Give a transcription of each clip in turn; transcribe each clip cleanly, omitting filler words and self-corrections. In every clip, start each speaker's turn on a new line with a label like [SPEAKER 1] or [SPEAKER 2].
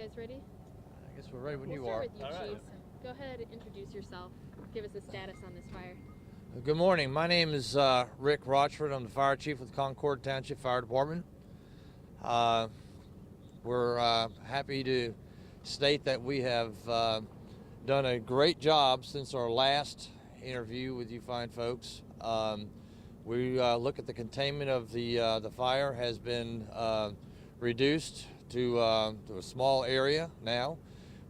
[SPEAKER 1] guys ready?
[SPEAKER 2] I guess we're ready when you
[SPEAKER 1] We'll
[SPEAKER 2] are.
[SPEAKER 1] start with you,
[SPEAKER 2] All right.
[SPEAKER 1] Chief. Go ahead and introduce yourself. Give us a status on this fire.
[SPEAKER 2] Good morning. My name is Rick Rochford. I'm the fire chief with Concord Township Fire Department. We're happy to state that we have done a great job since our last interview with you fine folks. We look at the containment of the fire has been reduced to a small area now.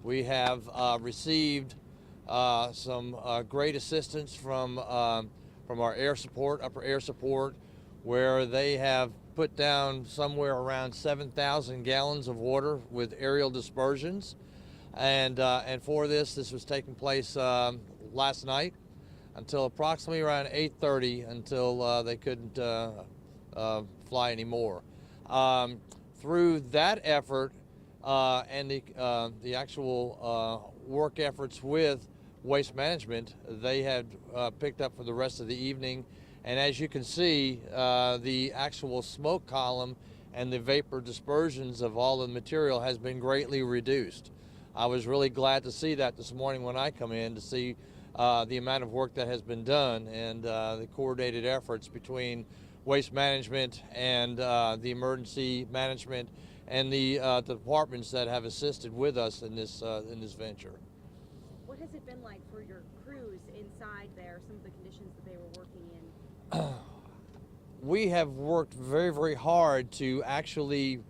[SPEAKER 2] We have received some great assistance from our air support, upper air support, where they have put down somewhere around 7,000 gallons of water with aerial dispersions. And for this was taking place last night until approximately around 8:30 until they couldn't fly anymore. Through that effort and the actual work efforts with Waste Management, they had picked up for the rest of the evening. And as you can see, the actual smoke column and the vapor dispersions of all the material has been greatly reduced. I was really glad to see that this morning when I come in to see the amount of work that has been done and the coordinated efforts between Waste Management and the emergency management and the departments that have assisted with us in this venture.
[SPEAKER 3] What has it been like for your crews inside there, some of the conditions that they were working in?
[SPEAKER 2] We have worked very, very hard to actually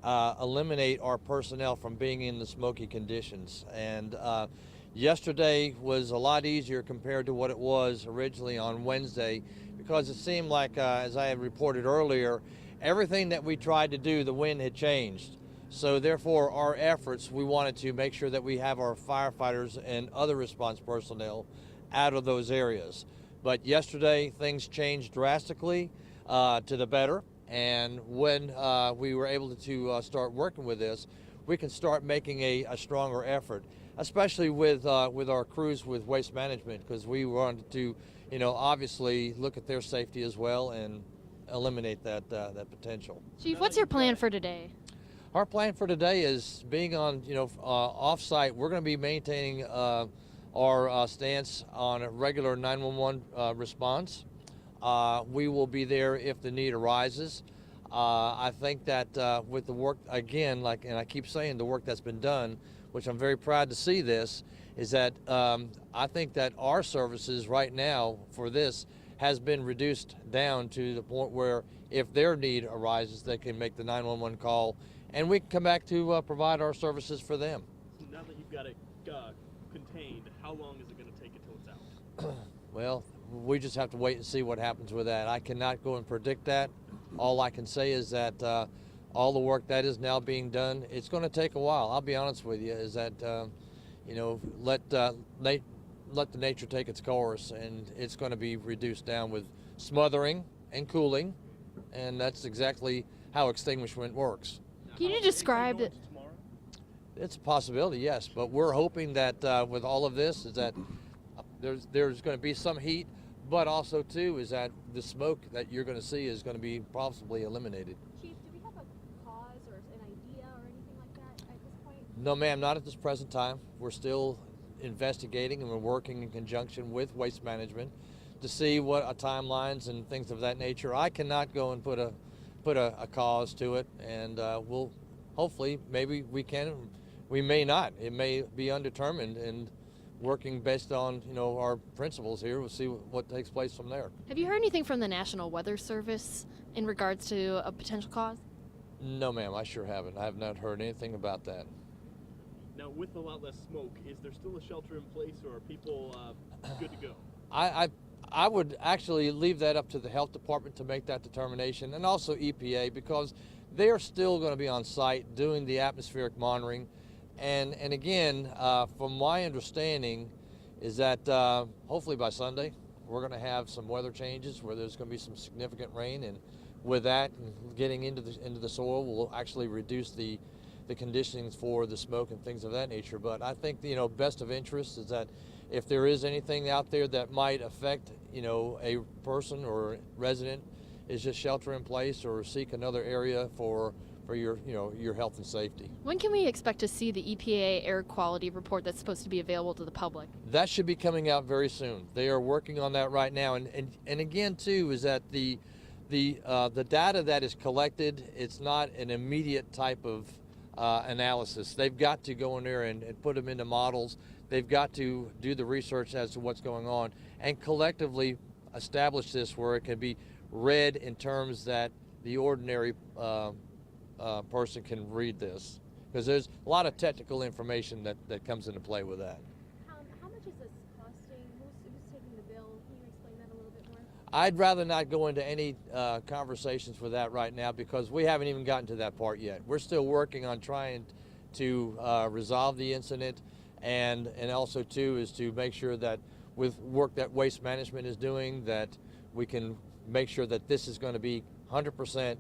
[SPEAKER 2] eliminate our personnel from being in the smoky conditions. And yesterday was a lot easier compared to what it was originally on Wednesday, because it seemed like, as I had reported earlier, everything that we tried to do, the wind had changed. So therefore, our efforts, we wanted to make sure that we have our firefighters and other response personnel out of those areas. But yesterday, things changed drastically to the better. And when we were able to start working with this, we can start making a stronger effort, especially with our crews with Waste Management, because we wanted to, obviously look at their safety as well and eliminate that potential.
[SPEAKER 1] Chief, what's your plan for today?
[SPEAKER 2] Our plan for today is being on, off-site. We're going to be maintaining our stance on a regular 911 response. We will be there if the need arises. I think that with the work, again, and I keep saying the work that's been done, which I'm very proud to see this, is that I think that our services right now for this has been reduced down to the point where if their need arises, they can make the 911 call and we can come back to provide our services for them.
[SPEAKER 4] So now that you've got it contained, how long is it going to take until it's out?
[SPEAKER 2] Well, we just have to wait and see what happens with that. I cannot go and predict that. All I can say is that all the work that is now being done, it's going to take a while. I'll be honest with you, is that, let the nature take its course, and it's going to be reduced down with smothering and cooling, and that's exactly how extinguishment works.
[SPEAKER 1] Can you describe it?
[SPEAKER 2] It's a possibility, yes, but we're hoping that with all of this is that there's going to be some heat, but also too is that the smoke that you're going to see is going to be possibly eliminated.
[SPEAKER 3] Chief, do we have a cause or an idea or anything like that at this point?
[SPEAKER 2] No, ma'am, not at this present time. We're still investigating and we're working in conjunction with Waste Management to see what timelines and things of that nature. I cannot go and put a cause to it, and we'll hopefully, maybe we can, we may not. It may be undetermined, and working based on our principles here, we'll see what takes place from there.
[SPEAKER 1] Have you heard anything from the National Weather Service in regards to a potential cause?
[SPEAKER 2] No, ma'am, I sure haven't. I have not heard anything about that.
[SPEAKER 4] Now, with a lot less smoke, is there still a shelter in place, or are people good to go?
[SPEAKER 2] I would actually leave that up to the health department to make that determination, and also EPA, because they are still going to be on site doing the atmospheric monitoring. And again, from my understanding, is that hopefully by Sunday we're going to have some weather changes where there's going to be some significant rain, and with that, getting into the soil will actually reduce the conditions for the smoke and things of that nature. But I think best of interest is that if there is anything out there that might affect a person or resident, is just shelter in place or seek another area for for your, your health and safety.
[SPEAKER 1] When can we expect to see the EPA air quality report that's supposed to be available to the public?
[SPEAKER 2] That should be coming out very soon. They are working on that right now. And again, too, is that the data that is collected, it's not an immediate type of analysis. They've got to go in there and put them into models. They've got to do the research as to what's going on and collectively establish this where it can be read in terms that the ordinary person can read this, because there's a lot of technical information that comes into play with that.
[SPEAKER 3] How much is this costing? Who's taking the bill? Can you explain that a little bit more?
[SPEAKER 2] I'd rather not go into any conversations for that right now, because we haven't even gotten to that part yet. We're still working on trying to resolve the incident, and also too is to make sure that with work that Waste Management is doing, that we can make sure that this is going to be 100%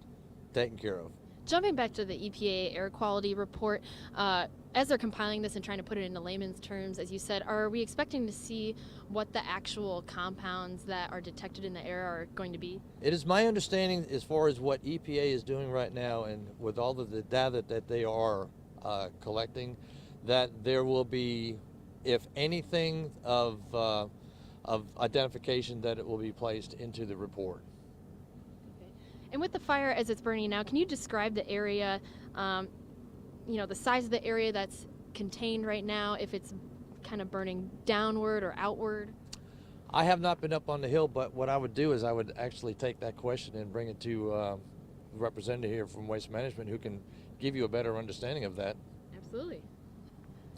[SPEAKER 2] taken care of.
[SPEAKER 1] Jumping back to the EPA air quality report, as they're compiling this and trying to put it into layman's terms, as you said, are we expecting to see what the actual compounds that are detected in the air are going to be?
[SPEAKER 2] It is my understanding, as far as what EPA is doing right now and with all of the data that they are collecting, that there will be, if anything of identification, that it will be placed into the report.
[SPEAKER 1] Okay. And with the fire as it's burning now, can you describe the area, the size of the area that's contained right now, if it's kind of burning downward or outward?
[SPEAKER 2] I have not been up on the hill, but what I would do is I would actually take that question and bring it to the representative here from Waste Management, who can give you a better understanding of that.
[SPEAKER 1] Absolutely.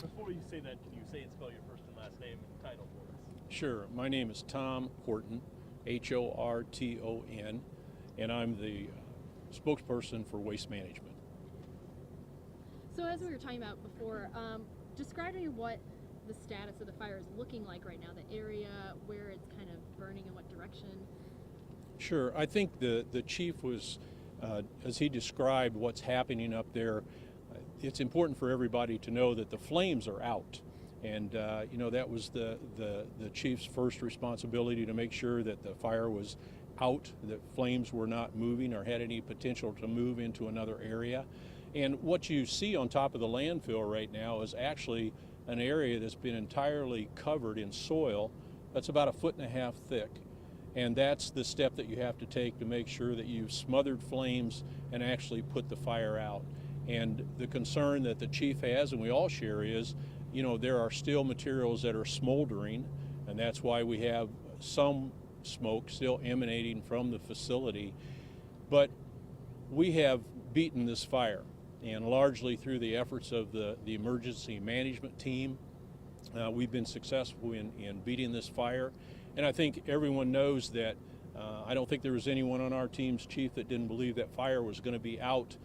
[SPEAKER 4] Before you say that, can you say and spell your first and last name and title for us?
[SPEAKER 5] Sure. My name is Tom Horton, Horton, and I'm the spokesperson for Waste Management.
[SPEAKER 1] So as we were talking about before, describing what the status of the fire is looking like right now, the area, where it's kind of burning in what direction.
[SPEAKER 5] Sure. I think the chief was, as he described what's happening up there, it's important for everybody to know that the flames are out. And that was the chief's first responsibility, to make sure that the fire was out, that flames were not moving or had any potential to move into another area. And what you see on top of the landfill right now is actually an area that's been entirely covered in soil that's about 1.5 feet thick. And that's the step that you have to take to make sure that you've smothered flames and actually put the fire out. And the concern that the chief has, and we all share, is there are still materials that are smoldering, and that's why we have some smoke still emanating from the facility. But we have beaten this fire, and largely through the efforts of the emergency management team, we've been successful in beating this fire. And I think everyone knows that I don't think there was anyone on our team's chief that didn't believe that fire was going to be out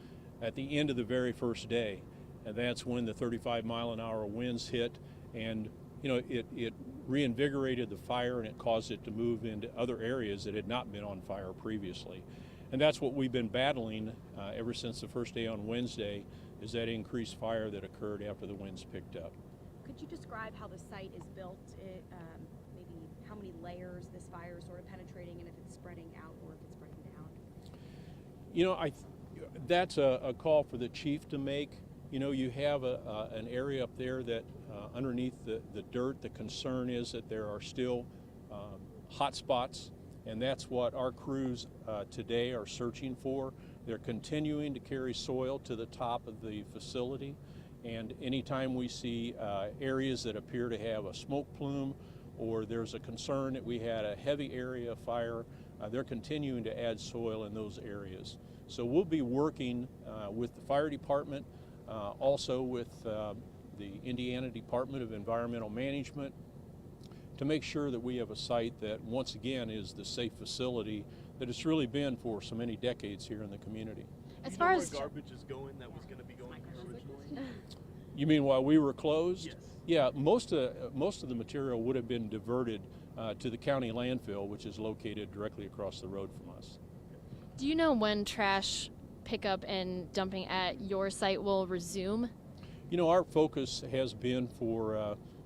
[SPEAKER 5] at the end of the very first day. And that's when the 35-mile-an-hour winds hit, and it reinvigorated the fire, and it caused it to move into other areas that had not been on fire previously. And that's what we've been battling ever since the first day on Wednesday, is that increased fire that occurred after the winds picked up.
[SPEAKER 3] Could you describe how the site is built? Maybe how many layers this fire is sort of penetrating, and if it's spreading out or if it's spreading down?
[SPEAKER 5] That's a call for the chief to make. You have an area up there that underneath the dirt, the concern is that there are still hot spots, and that's what our crews today are searching for. They're continuing to carry soil to the top of the facility, and anytime we see areas that appear to have a smoke plume, or there's a concern that we had a heavy area of fire, they're continuing to add soil in those areas. So we'll be working with the fire department, also with the Indiana Department of Environmental Management, to make sure that we have a site that once again is the safe facility that it's really been for so many decades here in the community.
[SPEAKER 1] As far as
[SPEAKER 4] where garbage is going, that was going to be going here originally?
[SPEAKER 5] You mean while we were closed?
[SPEAKER 4] Yes.
[SPEAKER 5] Yeah, most of the material would have been diverted to the county landfill, which is located directly across the road from us.
[SPEAKER 1] do you know when trash pickup and dumping at your site will resume?
[SPEAKER 5] Our focus has been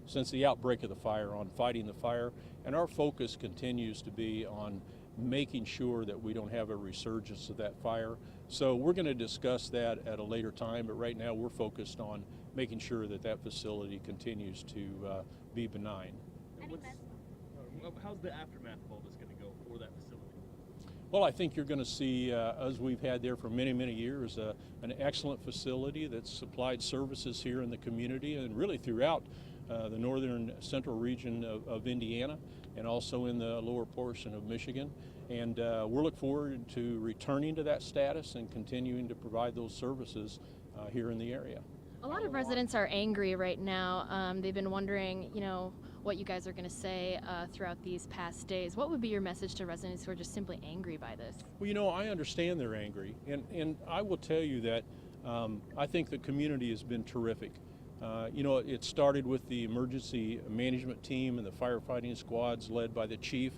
[SPEAKER 5] since the outbreak of the fire, on fighting the fire, and our focus continues to be on making sure that we don't have a resurgence of that fire. So we're going to discuss that at a later time, but right now we're focused on making sure that that facility continues to be benign.
[SPEAKER 4] How's the aftermath of all this going to go for that facility?
[SPEAKER 5] Well, I think you're going to see, as we've had there for many, many years, an excellent facility that's supplied services here in the community and really throughout the northern central region of Indiana and also in the lower portion of Michigan. And we're looking forward to returning to that status and continuing to provide those services here in the area.
[SPEAKER 1] A lot of residents are angry right now. They've been wondering, what you guys are going to say throughout these past days. What would be your message to residents who are just simply angry by this?
[SPEAKER 5] Well, I understand they're angry, and I will tell you that I think the community has been terrific. It started with the emergency management team and the firefighting squads led by the chief,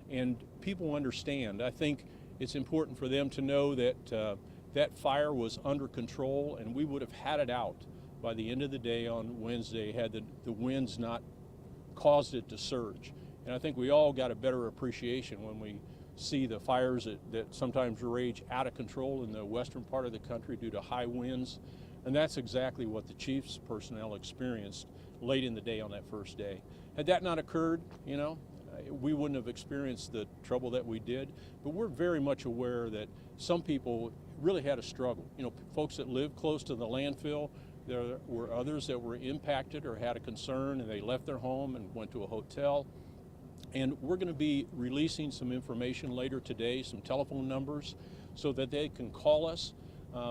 [SPEAKER 5] and people understand. I think it's important for them to know that that fire was under control, and we would have had it out by the end of the day on Wednesday had the winds not caused it to surge. And I think we all got a better appreciation when we see the fires that sometimes rage out of control in the western part of the country due to high winds. And that's exactly what the chief's personnel experienced late in the day on that first day. Had that not occurred, we wouldn't have experienced the trouble that we did. But we're very much aware that some people really had a struggle. Folks that live close to the landfill, there were others that were impacted or had a concern and they left their home and went to a hotel. And we're going to be releasing some information later today, some telephone numbers, so that they can call us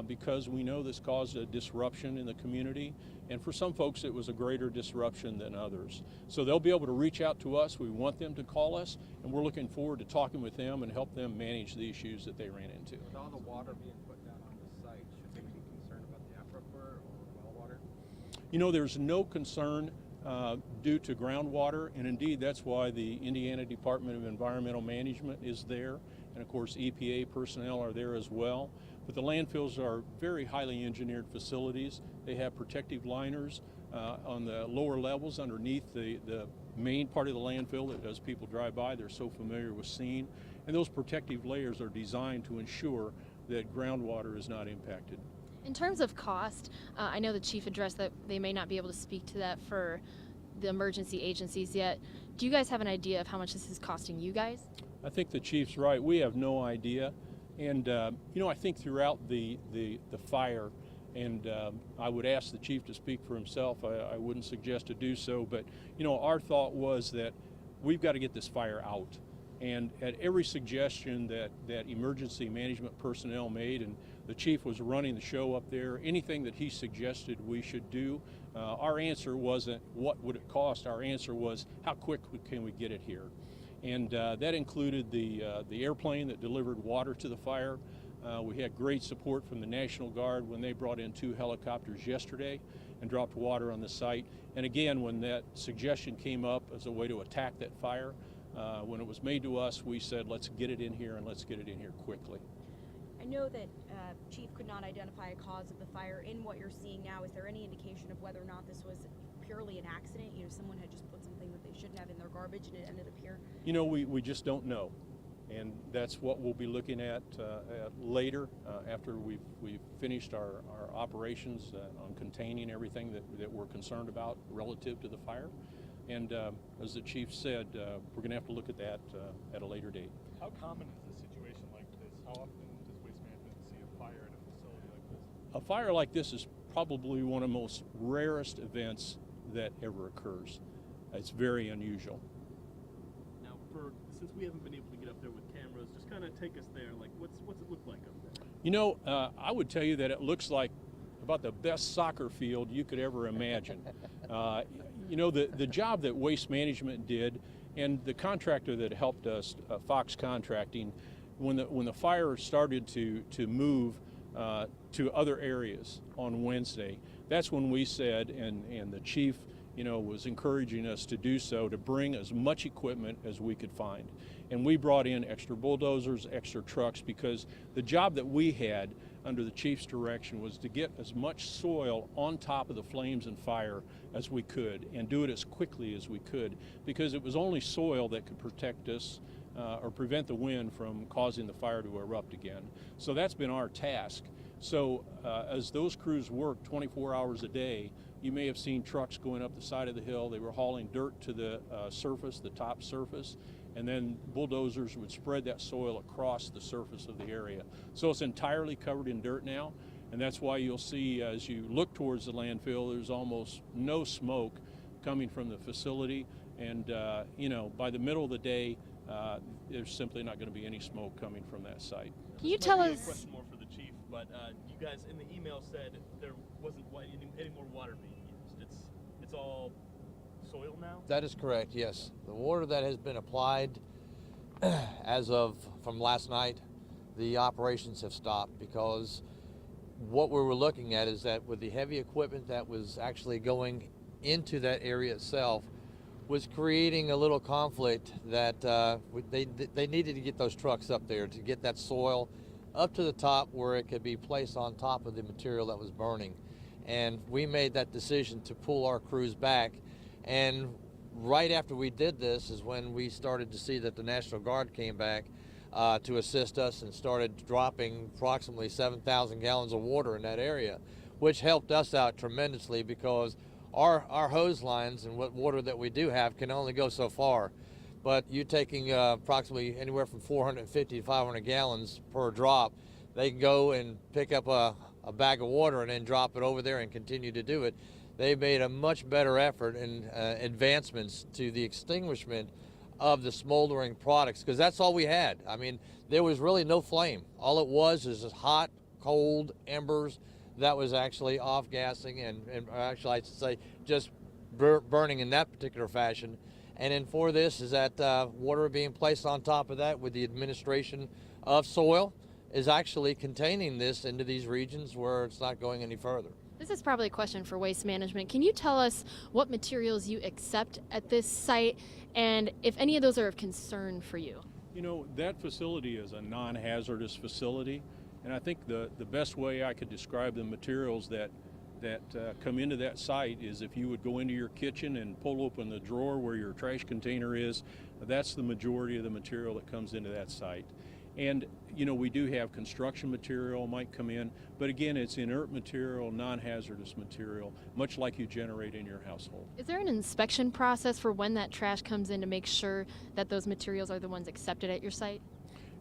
[SPEAKER 5] because we know this caused a disruption in the community. And for some folks, it was a greater disruption than others. So they'll be able to reach out to us. We want them to call us, and we're looking forward to talking with them and help them manage the issues that they ran into.
[SPEAKER 6] With all the water being put down on the site, should they be concerned about the aquifer or well water?
[SPEAKER 5] There's no concern due to groundwater, and indeed that's why the Indiana Department of Environmental Management is there, and of course EPA personnel are there as well. But the landfills are very highly engineered facilities. They have protective liners on the lower levels underneath the main part of the landfill that as people drive by, they're so familiar with seeing. And those protective layers are designed to ensure that groundwater is not impacted.
[SPEAKER 1] In terms of cost, I know the chief addressed that they may not be able to speak to that for the emergency agencies yet. Do you guys have an idea of how much this is costing you guys?
[SPEAKER 5] I think the chief's right. We have no idea. And, I think throughout the fire, and I would ask the chief to speak for himself. I wouldn't suggest to do so. But, our thought was that we've got to get this fire out. And at every suggestion that emergency management personnel made, and the chief was running the show up there, anything that he suggested we should do, our answer wasn't what would it cost. Our answer was how quick can we get it here. And that included the airplane that delivered water to the fire. We had great support from the National Guard when they brought in 2 helicopters yesterday and dropped water on the site. And again, when that suggestion came up as a way to attack that fire, when it was made to us, we said, let's get it in here and let's get it in here quickly.
[SPEAKER 3] I know that Chief could not identify a cause of the fire. In what you're seeing now, is there any indication of whether or not this was purely an accident? Someone had just put something that they shouldn't have in their garbage and it ended up here?
[SPEAKER 5] We just don't know. And that's what we'll be looking at later after we've finished our operations on containing everything that we're concerned about relative to the fire. And as the chief said, we're going to have to look at that at a later date.
[SPEAKER 4] How common is a situation like this? How often does Waste Management see a fire at a facility like this?
[SPEAKER 5] A fire like this is probably one of the most rarest events that ever occurs. It's very unusual.
[SPEAKER 4] Now, since we haven't been able to get up there with cameras, just kind of take us there. Like, what's it look like up there?
[SPEAKER 5] I would tell you that it looks like about the best soccer field you could ever imagine. The job that Waste Management did, and the contractor that helped us, Fox Contracting, when the fire started to move to other areas on Wednesday, that's when we said, and the chief, was encouraging us to do so, to bring as much equipment as we could find. And we brought in extra bulldozers, extra trucks, because the job that we had under the chief's direction was to get as much soil on top of the flames and fire as we could and do it as quickly as we could, because it was only soil that could protect us or prevent the wind from causing the fire to erupt again. So that's been our task. So as those crews work 24 hours a day, you may have seen trucks going up the side of the hill. They were hauling dirt to the surface, the top surface, and then bulldozers would spread that soil across the surface of the area. So it's entirely covered in dirt now, and that's why you'll see as you look towards the landfill, there's almost no smoke coming from the facility. And you know, by the middle of the day, there's simply not going to be any smoke coming from that site.
[SPEAKER 1] Can you
[SPEAKER 4] This
[SPEAKER 1] tell
[SPEAKER 4] might be
[SPEAKER 1] us?
[SPEAKER 4] a question more for the chief, but you guys in the email said there wasn't any more water being used. It's all soil now.
[SPEAKER 2] That is correct, yes. The water that has been applied as of from last night, the operations have stopped because what we were looking at is that with the heavy equipment that was actually going into that area itself was creating a little conflict that they needed to get those trucks up there to get that soil up to the top where it could be placed on top of the material that was burning. And we made that decision to pull our crews back. And right after we did this is when we started to see that the National Guard came back to assist us and started dropping approximately 7,000 gallons of water in that area, which helped us out tremendously because our hose lines and what water that we do have can only go so far. But you taking approximately anywhere from 450 to 500 gallons per drop, they can go and pick up a bag of water and then drop it over there and continue to do it. They've made a much better effort in advancements to the extinguishment of the smoldering products, because that's all we had. I mean, there was really no flame. All it was is just hot, cold embers that was actually off-gassing and actually I should say just burning in that particular fashion. And then for this is that water being placed on top of that with the administration of soil is actually containing this into these regions where it's not going any further.
[SPEAKER 1] This is probably a question for waste management. Can you tell us what materials you accept at this site and if any of those are of concern for you?
[SPEAKER 5] You know, that facility is a non-hazardous facility, and I think the best way I could describe the materials that come into that site is if you would go into your kitchen and pull open the drawer where your trash container is, that's the majority of the material that comes into that site. And you know, we do have construction material might come in, but again, it's inert material, non-hazardous material, much like you generate in your household.
[SPEAKER 1] Is there an inspection process for when that trash comes in to make sure that those materials are the ones accepted at your site?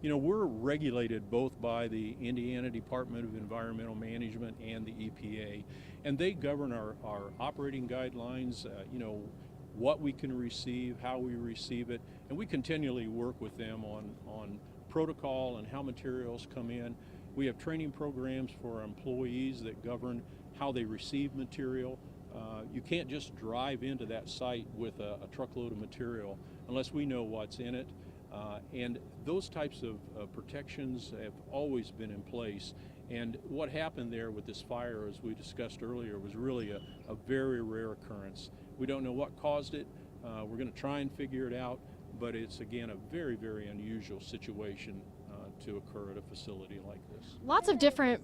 [SPEAKER 5] You know, we're regulated both by the Indiana Department of Environmental Management and the EPA, and they govern our operating guidelines, you know, what we can receive, how we receive it, and we continually work with them on protocol and how materials come in. We have training programs for our employees that govern how they receive material. You can't just drive into that site with a truckload of material unless we know what's in it. And those types of protections have always been in place. And what happened there with this fire, as we discussed earlier, was really a very rare occurrence. We don't know what caused it. We're going to try and figure it out, but it's, again, a very, very unusual situation to occur at a facility like this.
[SPEAKER 1] Lots of different.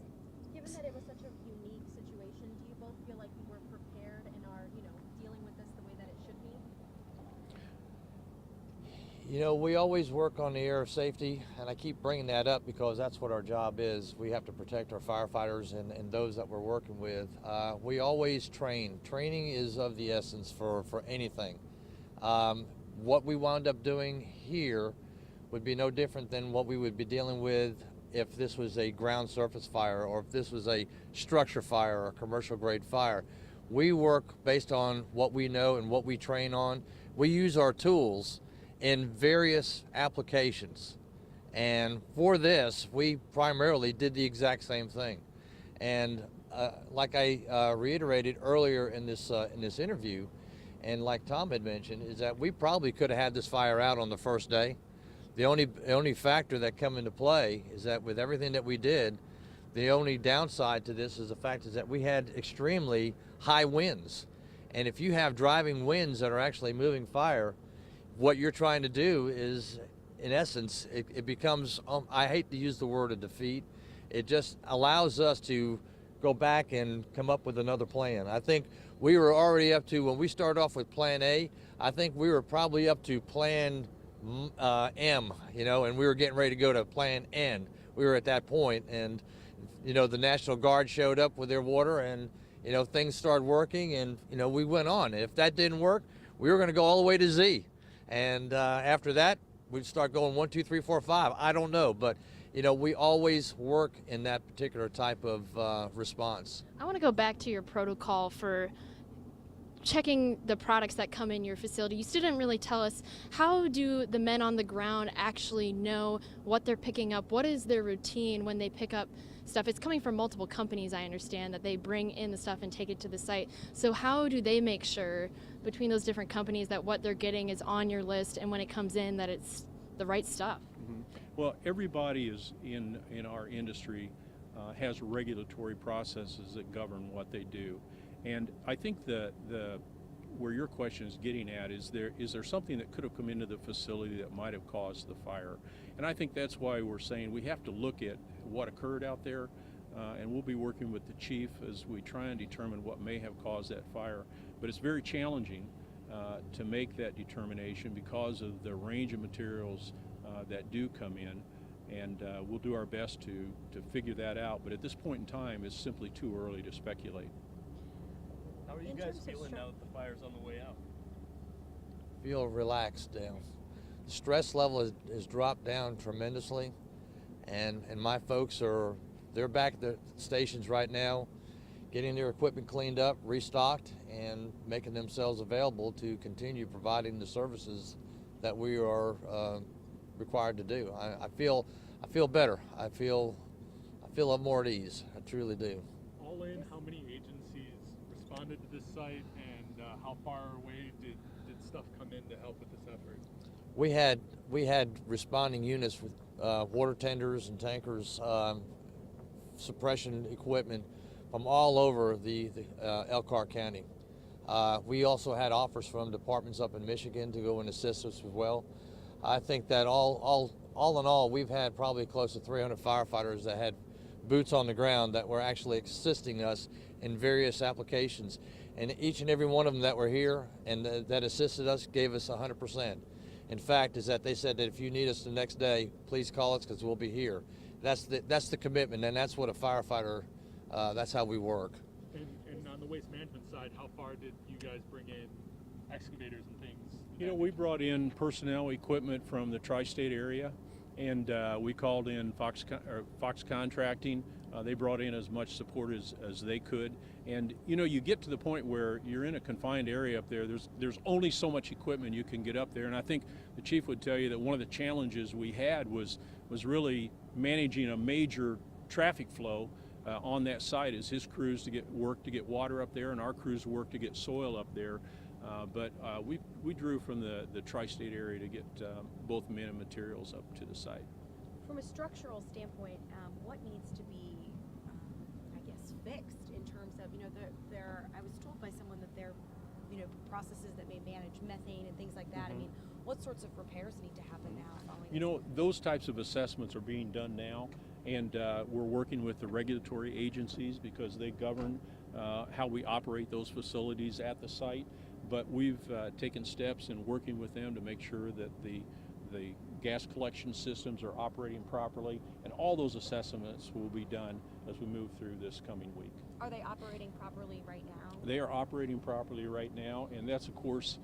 [SPEAKER 7] Given that it was such a unique situation, do you both feel like you were prepared and are, you know, dealing with this the way that it should be?
[SPEAKER 2] You know, we always work on the air of safety, and I keep bringing that up because that's what our job is. We have to protect our firefighters and those that we're working with. We always train. Training is of the essence for anything. What we wound up doing here would be no different than what we would be dealing with if this was a ground surface fire or if this was a structure fire or commercial grade fire. We work based on what we know and what we train on. We use our tools in various applications. And for this, we primarily did the exact same thing. And like I reiterated earlier in this interview, and like Tom had mentioned, is that we probably could have had this fire out on the first day. The only factor that come into play is that with everything that we did, the only downside to this is the fact is that we had extremely high winds. And if you have driving winds that are actually moving fire, what you're trying to do is, in essence, it becomes, I hate to use the word a defeat, it just allows us to go back and come up with another plan. I think we were already up to, when we started off with plan A, I think we were probably up to plan M, and we were getting ready to go to Plan N. We were at that point, and the National Guard showed up with their water, and things started working, and we went on. If that didn't work, we were going to go all the way to Z, and after that, we'd start going 1, 2, 3, 4, 5. I don't know, but we always work in that particular type of response.
[SPEAKER 1] I want to go back to your protocol for checking the products that come in your facility. You still didn't really tell us, how do the men on the ground actually know what they're picking up? What is their routine when they pick up stuff? It's coming from multiple companies, I understand, that they bring in the stuff and take it to the site. So how do they make sure between those different companies that what they're getting is on your list, and when it comes in that it's the right stuff?
[SPEAKER 5] Mm-hmm. Well, everybody is in our industry has regulatory processes that govern what they do. And I think where your question is getting at is there something that could have come into the facility that might have caused the fire? And I think that's why we're saying we have to look at what occurred out there, and we'll be working with the chief as we try and determine what may have caused that fire. But it's very challenging to make that determination because of the range of materials that do come in, and we'll do our best to figure that out. But at this point in time, it's simply too early to speculate.
[SPEAKER 4] How are you guys feeling now that the fire's on the way out?
[SPEAKER 2] Feel relaxed now. The stress level has dropped down tremendously, and my folks they're back at the stations right now, getting their equipment cleaned up, restocked, and making themselves available to continue providing the services that we are required to do. I feel better. I feel a lot more at ease. I truly do.
[SPEAKER 4] All in, how many agencies responded to this site, and how far away did stuff come in to help with this effort?
[SPEAKER 2] We had responding units with water tenders and tankers, suppression equipment from all over the Elkhart County. We also had offers from departments up in Michigan to go and assist us as well. I think that all in all, we've had probably close to 300 firefighters that had boots on the ground that were actually assisting us in various applications. And each and every one of them that were here and that assisted us gave us 100%. In fact, is that they said that if you need us the next day, please call us because we'll be here. That's the commitment, and that's what a firefighter, that's how we work.
[SPEAKER 4] And on the waste management side, how far did you guys bring in excavators and things?
[SPEAKER 5] We brought in personnel equipment from the tri-state area, and we called in Fox Contracting. They brought in as much support as they could. And you get to the point where you're in a confined area up there. There's only so much equipment you can get up there. And I think the chief would tell you that one of the challenges we had was really managing a major traffic flow on that site as his crews to get water up there, and our crews work to get soil up there. But we drew from the tri-state area to get both men and materials up to the site.
[SPEAKER 3] From a structural standpoint, what needs to be, fixed in terms of, I was told by someone that there are, processes that may manage methane and things like that.
[SPEAKER 5] Mm-hmm.
[SPEAKER 3] I mean, what sorts of repairs need to happen now following
[SPEAKER 5] Those types of assessments are being done now, and we're working with the regulatory agencies because they govern how we operate those facilities at the site. But we've taken steps in working with them to make sure that the gas collection systems are operating properly, and all those assessments will be done as we move through this coming week.
[SPEAKER 3] Are they operating properly right now?
[SPEAKER 5] They are operating properly right now, and that's, of course,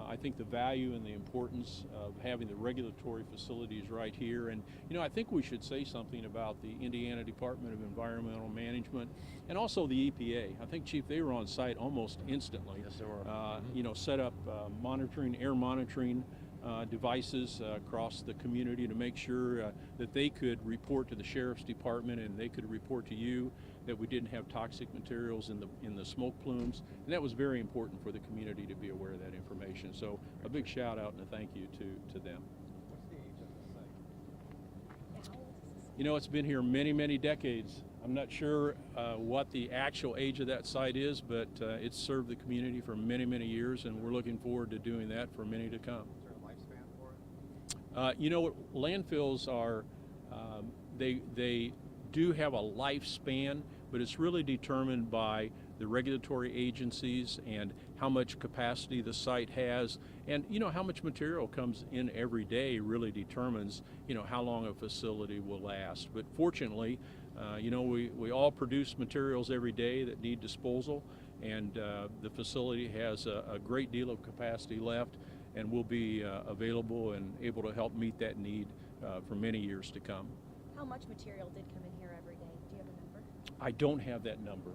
[SPEAKER 5] I think the value and the importance of having the regulatory facilities right here. And I think we should say something about the Indiana Department of Environmental Management and also the EPA. I think, Chief, they were on site almost instantly.
[SPEAKER 2] Yes, they were.
[SPEAKER 5] Set up air monitoring devices across the community to make sure that they could report to the Sheriff's Department, and they could report to you that we didn't have toxic materials in the smoke plumes. And that was very important for the community to be aware of that information. So a big shout out and a thank you to them.
[SPEAKER 6] What's the age of the site?
[SPEAKER 3] Yeah, how old is this?
[SPEAKER 5] It's been here many, many decades. I'm not sure what the actual age of that site is, but it's served the community for many, many years, and we're looking forward to doing that for many to come.
[SPEAKER 6] Is there a lifespan for it?
[SPEAKER 5] Landfills are, they do have a lifespan, but it's really determined by the regulatory agencies and how much capacity the site has, and how much material comes in every day really determines how long a facility will last. But fortunately, we all produce materials every day that need disposal, and the facility has a great deal of capacity left, and will be available and able to help meet that need for many years to come.
[SPEAKER 3] How much material did come in here every day? Do you have a number?
[SPEAKER 5] I don't have that number.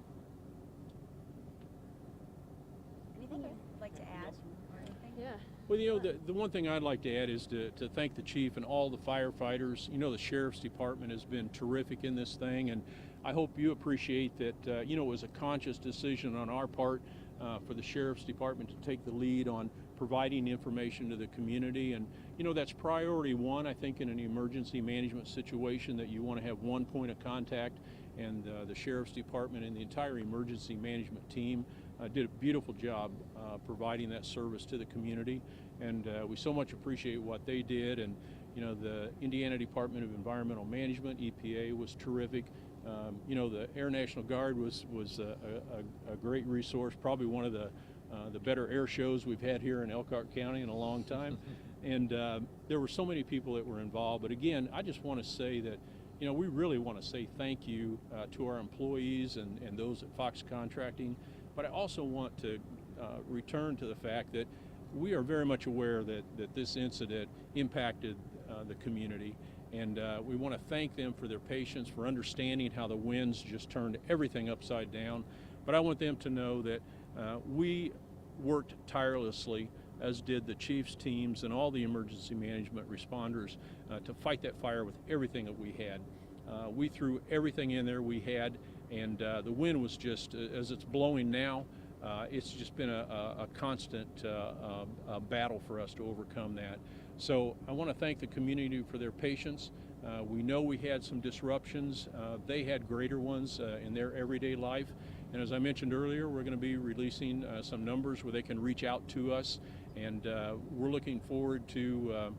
[SPEAKER 3] Anything you'd like to add or anything?
[SPEAKER 1] Yeah.
[SPEAKER 5] Well, the one thing I'd like to add is to thank the chief and all the firefighters. The sheriff's department has been terrific in this thing, and I hope you appreciate that, it was a conscious decision on our part for the sheriff's department to take the lead on providing information to the community. And, that's priority one, I think, in an emergency management situation, that you want to have one point of contact, and the sheriff's department and the entire emergency management team did a beautiful job providing that service to the community, and we so much appreciate what they did. And the Indiana Department of Environmental Management, EPA, was terrific. The Air National Guard was a great resource, probably one of the better air shows we've had here in Elkhart County in a long time. And there were so many people that were involved. But again, I just want to say that we really want to say thank you to our employees and those at Fox Contracting. But I also want to return to the fact that we are very much aware that this incident impacted the community, and we want to thank them for their patience, for understanding how the winds just turned everything upside down. But I want them to know that we worked tirelessly, as did the chief's teams and all the emergency management responders, to fight that fire with everything that we had. We threw everything in there we had, and the wind was just, as it's blowing now, it's just been a constant battle for us to overcome that. So I want to thank the community for their patience. We know we had some disruptions. They had greater ones in their everyday life. And as I mentioned earlier, we're going to be releasing some numbers where they can reach out to us. And we're looking forward to,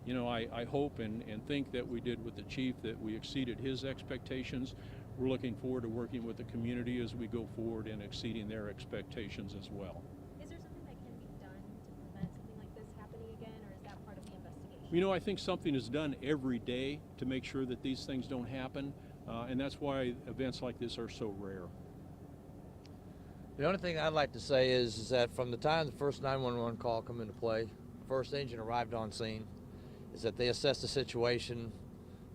[SPEAKER 5] I hope and think that we did with the chief, that we exceeded his expectations. We're looking forward to working with the community as we go forward and exceeding their expectations as well.
[SPEAKER 7] Is there something that can be done to prevent something like this happening again, or is that part of the investigation?
[SPEAKER 5] I think something is done every day to make sure that these things don't happen, and that's why events like this are so rare.
[SPEAKER 2] The only thing I'd like to say is that from the time the first 911 call come into play, first engine arrived on scene, is that they assessed the situation.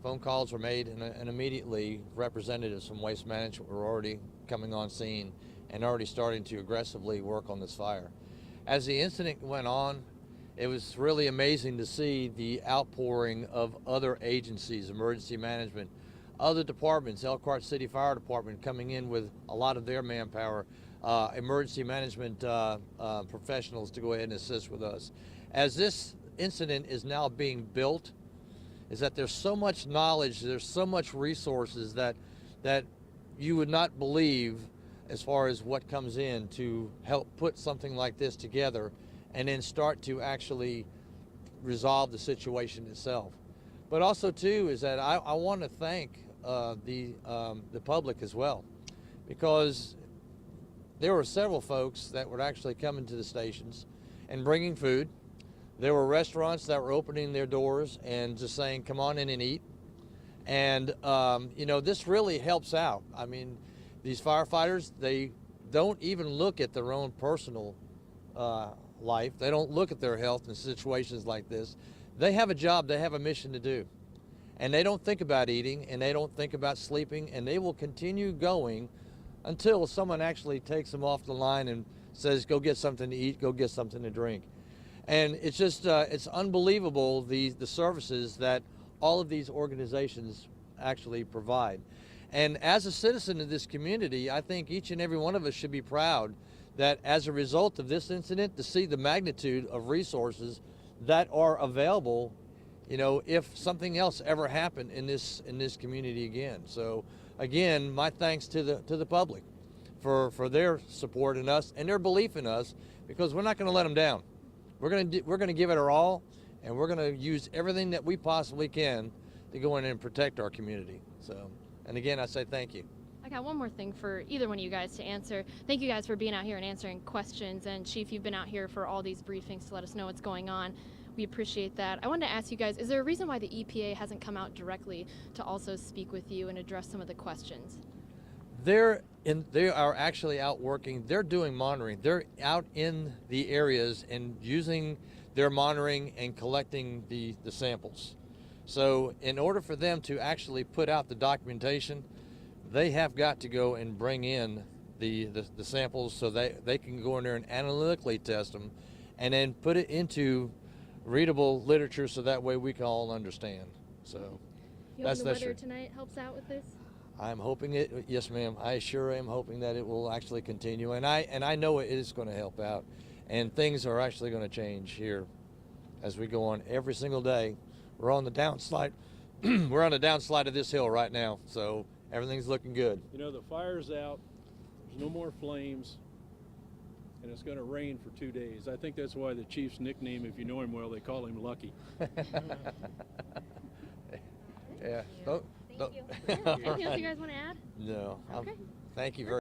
[SPEAKER 2] Phone calls were made, and immediately representatives from Waste Management were already coming on scene and already starting to aggressively work on this fire. As the incident went on, it was really amazing to see the outpouring of other agencies, emergency management, other departments, Elkhart City Fire Department coming in with a lot of their manpower, emergency management professionals to go ahead and assist with us. As this incident is now being built, is that there's so much knowledge, there's so much resources that you would not believe as far as what comes in to help put something like this together and then start to actually resolve the situation itself. But also too is that I want to thank the public as well, because there were several folks that were actually coming to the stations and bringing food. There were restaurants that were opening their doors and just saying, come on in and eat. And, this really helps out. I mean, these firefighters, they don't even look at their own personal life. They don't look at their health in situations like this. They have a job, they have a mission to do. And they don't think about eating, and they don't think about sleeping, and they will continue going until someone actually takes them off the line and says, go get something to eat, go get something to drink. And it's just, it's unbelievable the services that all of these organizations actually provide. And as a citizen of this community, I think each and every one of us should be proud that as a result of this incident, to see the magnitude of resources that are available, if something else ever happened in this community again. So again, my thanks to the public for their support in us and their belief in us, because we're not going to let them down. We're going to give it our all, and we're going to use everything that we possibly can to go in and protect our community. So, and again, I say thank you.
[SPEAKER 1] got one more thing for either one of you guys to answer. Thank you guys for being out here and answering questions. And Chief, you've been out here for all these briefings to let us know what's going on. We appreciate that. I wanted to ask you guys, is there a reason why the EPA hasn't come out directly to also speak with you and address some of the questions?
[SPEAKER 2] They are actually out working. They're doing monitoring. They're out in the areas and using their monitoring and collecting the samples. So in order for them to actually put out the documentation, they have got to go and bring in the samples so they can go in there and analytically test them and then put it into readable literature so that way we can all understand. So
[SPEAKER 1] You
[SPEAKER 2] that's
[SPEAKER 1] hoping the weather
[SPEAKER 2] true.
[SPEAKER 1] tonight helps out with this?
[SPEAKER 2] I'm hoping it, yes ma'am, I sure am hoping that it will actually continue, and I know it is going to help out, and things are actually going to change here as we go on every single day. We're on the downslide, we're on the downslide of this hill right now, so everything's looking good.
[SPEAKER 5] You know, the fire's out, there's no more flames, and it's going to rain for 2 days. I think that's why the chief's nickname, if you know him well, they call him Lucky.
[SPEAKER 2] Yeah.
[SPEAKER 7] Thank you.
[SPEAKER 1] Anything else you guys want to add?
[SPEAKER 2] No.
[SPEAKER 1] Okay.
[SPEAKER 2] Thank you very